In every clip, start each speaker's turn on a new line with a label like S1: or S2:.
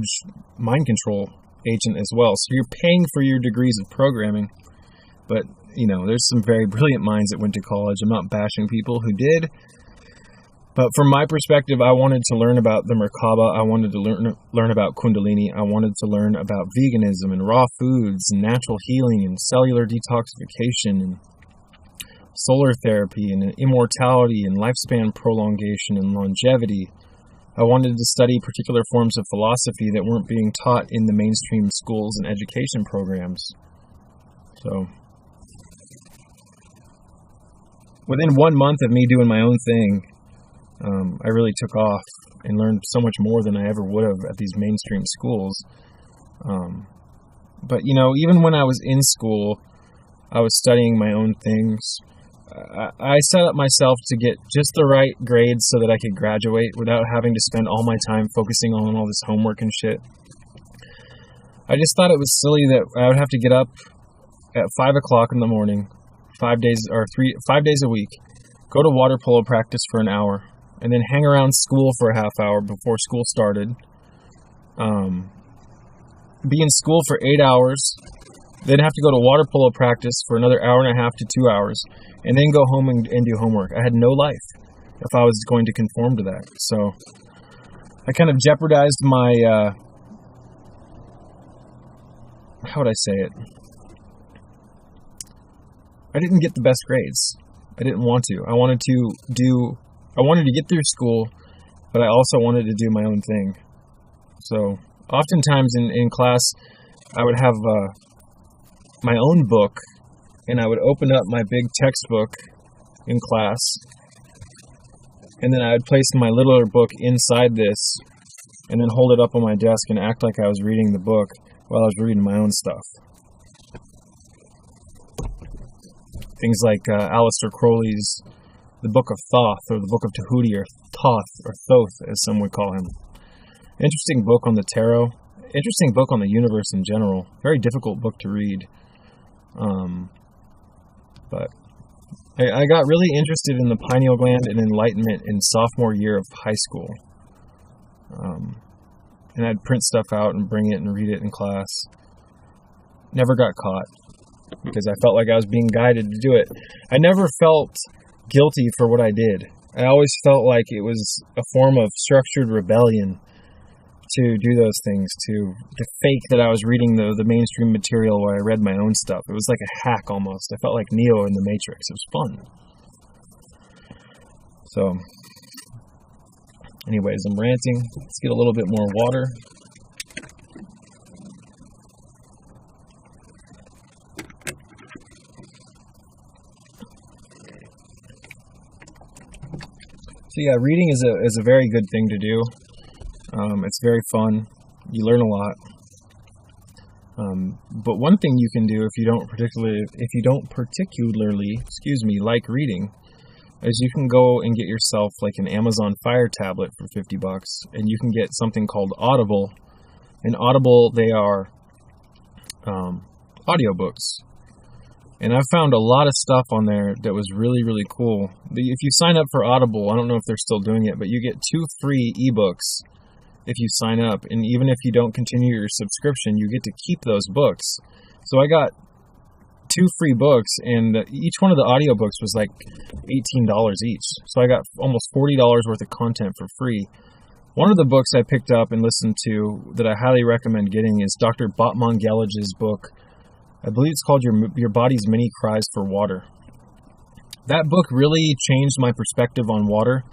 S1: huge mind control agent as well. So you're paying for your degrees of programming, but there's some very brilliant minds that went to college. I'm not bashing people who did, but from my perspective, I wanted to learn about the Merkaba. I wanted to learn about Kundalini. I wanted to learn about veganism and raw foods and natural healing and cellular detoxification and solar therapy and immortality and lifespan prolongation and longevity. I wanted to study particular forms of philosophy that weren't being taught in the mainstream schools and education programs. So, within 1 month of me doing my own thing, I really took off and learned so much more than I ever would have at these mainstream schools. But, even when I was in school, I was studying my own things. I set up myself to get just the right grades so that I could graduate without having to spend all my time focusing on all this homework and shit. I just thought it was silly that I would have to get up at 5 o'clock in the morning, 5 days a week, go to water polo practice for an hour, and then hang around school for a half hour before school started. Be in school for 8 hours, then have to go to water polo practice for another hour and a half to 2 hours, and then go home and do homework. I had no life if I was going to conform to that. So I kind of jeopardized my, how would I say it? I didn't get the best grades. I didn't want to. I wanted to get through school, but I also wanted to do my own thing. So oftentimes in class, I would have my own book, and I would open up my big textbook in class, and then I would place my littler book inside this, and then hold it up on my desk and act like I was reading the book while I was reading my own stuff. Things like Aleister Crowley's The Book of Thoth, or the Book of Tahuti, or Thoth, or Thoth, as some would call him. Interesting book on the tarot. Interesting book on the universe in general. Very difficult book to read. But I got really interested in the pineal gland and enlightenment in sophomore year of high school. And I'd print stuff out and bring it and read it in class. Never got caught, because I felt like I was being guided to do it. I never felt guilty for what I did. I always felt like it was a form of structured rebellion to do those things, to fake that I was reading the mainstream material while I read my own stuff. It was like a hack almost. I felt like Neo in the Matrix. It was fun. So, anyways, I'm ranting. Let's get a little bit more water. So yeah, reading is a very good thing to do. It's very fun. You learn a lot. But one thing you can do if you don't particularly like reading, is you can go and get yourself like an Amazon Fire tablet for $50, and you can get something called Audible. And Audible, they are audiobooks. And I found a lot of stuff on there that was really, really cool. If you sign up for Audible, I don't know if they're still doing it, but you get 2 free ebooks if you sign up. And even if you don't continue your subscription, you get to keep those books. So I got 2 free books, and each one of the audiobooks was like $18 each. So I got almost $40 worth of content for free. One of the books I picked up and listened to that I highly recommend getting is Dr. Botmongelage's book. I believe it's called Your Body's Many Cries for Water. That book really changed my perspective on water,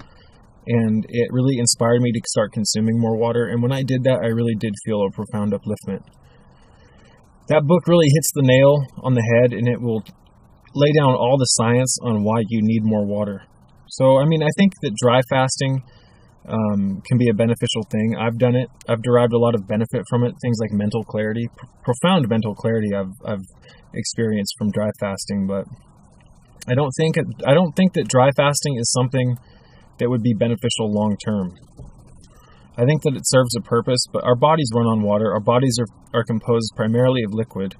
S1: and it really inspired me to start consuming more water. And when I did that, I really did feel a profound upliftment. That book really hits the nail on the head, and it will lay down all the science on why you need more water. So, I mean, I think that dry fasting can be a beneficial thing. I've done it. I've derived a lot of benefit from it. Things like mental clarity, profound mental clarity I've experienced from dry fasting. But I don't think that dry fasting is something that would be beneficial long term. I think that it serves a purpose, but our bodies run on water. Our bodies are composed primarily of liquid.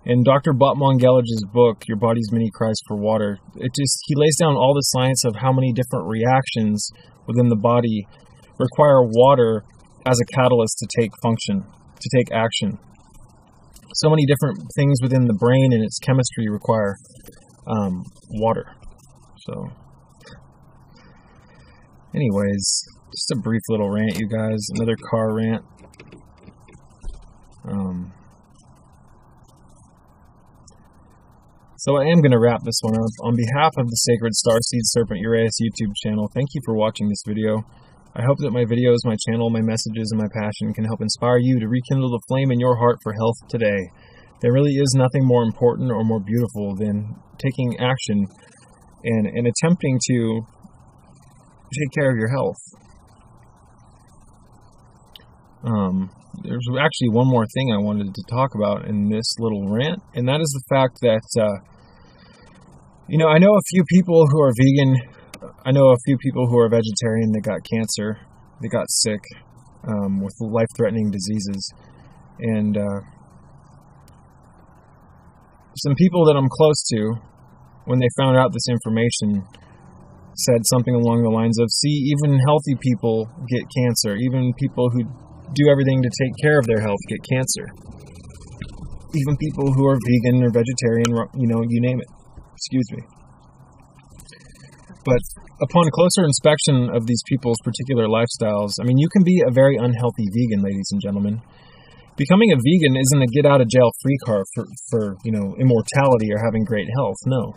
S1: In Dr. Botmongelage's book, Your Body's Many Cries for Water, he lays down all the science of how many different reactions within the body require water as a catalyst to take function, to take action. So many different things within the brain and its chemistry require water. So, anyways, just a brief little rant, you guys. Another car rant. So I am going to wrap this one up. On behalf of the Sacred Starseed Serpent Uraeus YouTube channel, thank you for watching this video. I hope that my videos, my channel, my messages, and my passion can help inspire you to rekindle the flame in your heart for health today. There really is nothing more important or more beautiful than taking action and attempting to take care of your health. There's actually one more thing I wanted to talk about in this little rant, and that is the fact that, I know a few people who are vegan. I know a few people who are vegetarian that got cancer, they got sick with life-threatening diseases. And some people that I'm close to, when they found out this information, said something along the lines of, see, even healthy people get cancer. Even people who do everything to take care of their health get cancer. Even people who are vegan or vegetarian, you name it. Excuse me. But upon closer inspection of these people's particular lifestyles, you can be a very unhealthy vegan, ladies and gentlemen. Becoming a vegan isn't a get-out-of-jail-free card for immortality or having great health, no.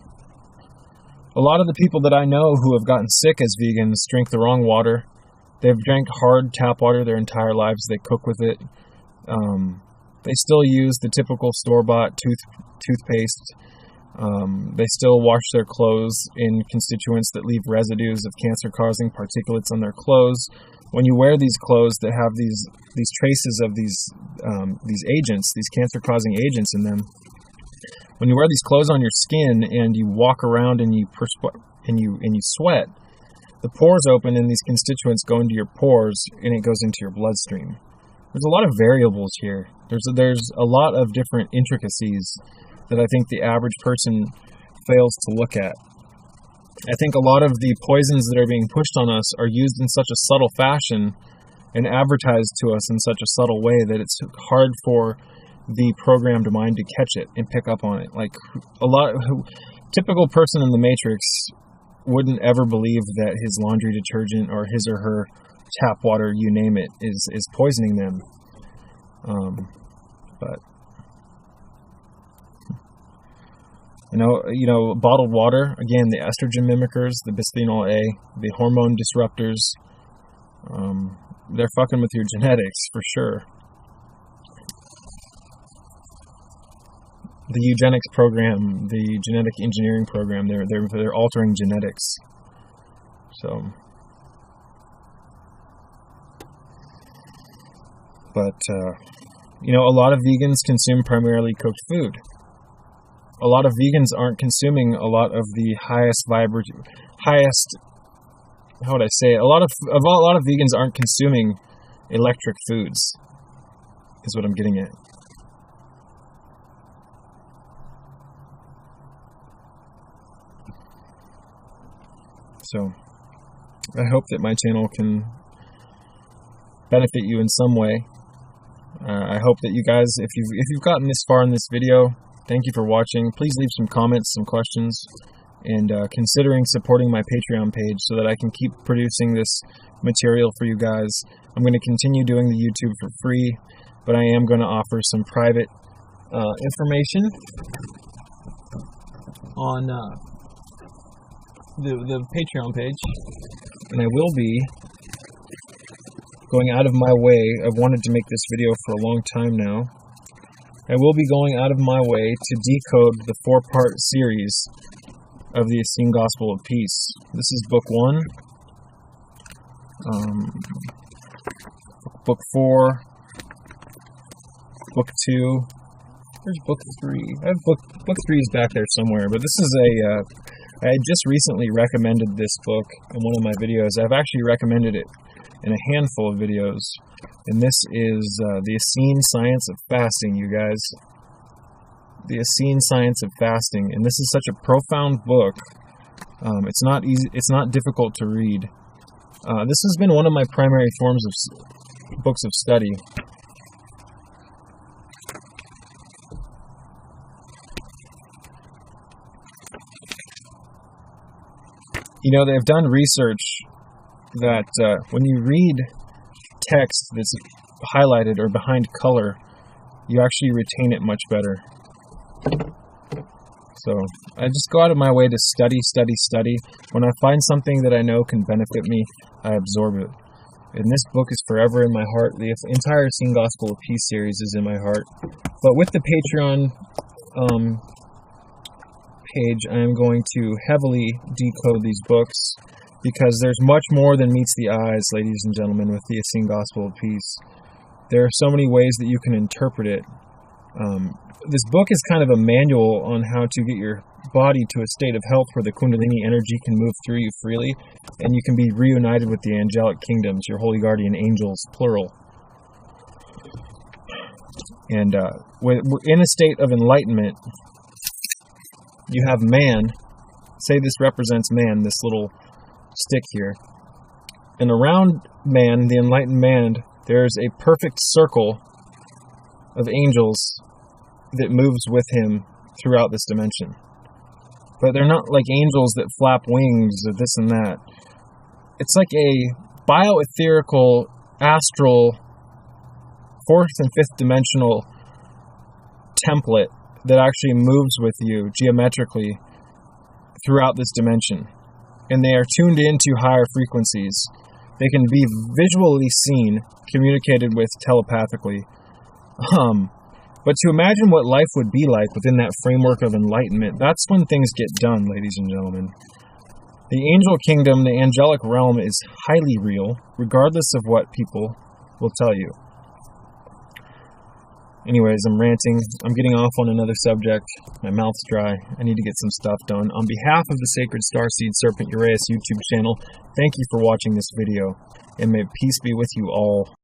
S1: A lot of the people that I know who have gotten sick as vegans drink the wrong water. They've drank hard tap water their entire lives. They cook with it. They still use the typical store-bought toothpaste. They still wash their clothes in constituents that leave residues of cancer-causing particulates on their clothes. When you wear these clothes that have these traces of these agents, these cancer-causing agents in them, when you wear these clothes on your skin and you walk around and you sweat, the pores open and these constituents go into your pores and it goes into your bloodstream. There's a lot of variables here. There's a lot of different intricacies that I think the average person fails to look at. I think a lot of the poisons that are being pushed on us are used in such a subtle fashion and advertised to us in such a subtle way that it's hard for the programmed mind to catch it and pick up on it. Like typical person in the Matrix wouldn't ever believe that his laundry detergent or his or her tap water, you name it, is poisoning them. But bottled water, again, the estrogen mimickers, the bisphenol A, the hormone disruptors, they're fucking with your genetics for sure. The eugenics program, the genetic engineering program, they're altering genetics. So, but a lot of vegans consume primarily cooked food. A lot of vegans aren't consuming a lot of the how would I say it? A lot of vegans aren't consuming electric foods, is what I'm getting at. So, I hope that my channel can benefit you in some way. I hope that you guys, if you've gotten this far in this video, thank you for watching. Please leave some comments, some questions, and considering supporting my Patreon page so that I can keep producing this material for you guys. I'm going to continue doing the YouTube for free, but I am going to offer some private information on the Patreon page, and I will be going out of my way. I've wanted to make this video for a long time now. I will be going out of my way to decode the 4-part series of the Essene Gospel of Peace. This is book 1, book 4, book 2. Where's book 3? I have book 3 is back there somewhere, but this is I just recently recommended this book in one of my videos. I've actually recommended it in a handful of videos, and this is the Essene Science of Fasting, you guys. The Essene Science of Fasting, and this is such a profound book. It's not easy. It's not difficult to read. This has been one of my primary forms books of study. You know, they've done research that when you read text that's highlighted or behind color, you actually retain it much better. So I just go out of my way to study. When I find something that I know can benefit me, I absorb it. And this book is forever in my heart. The entire Seen Gospel of Peace series is in my heart. But with the Patreon page, I am going to heavily decode these books, because there's much more than meets the eyes, ladies and gentlemen, with the Seen Gospel of Peace. There are so many ways that you can interpret it. This book is kind of a manual on how to get your body to a state of health where the Kundalini energy can move through you freely, and you can be reunited with the angelic kingdoms, your holy guardian angels, plural. And we're in a state of enlightenment. You have man. Say this represents man, this little stick here. And around man, the enlightened man, there's a perfect circle of angels that moves with him throughout this dimension. But they're not like angels that flap wings or this and that. It's like a bioetherical, astral, fourth and fifth dimensional template that actually moves with you geometrically throughout this dimension. And they are tuned into higher frequencies. They can be visually seen, communicated with telepathically. But to imagine what life would be like within that framework of enlightenment, that's when things get done, ladies and gentlemen. The angel kingdom, the angelic realm, is highly real, regardless of what people will tell you. Anyways, I'm ranting. I'm getting off on another subject. My mouth's dry. I need to get some stuff done. On behalf of the Sacred Starseed Serpent Uraeus YouTube channel, thank you for watching this video, and may peace be with you all.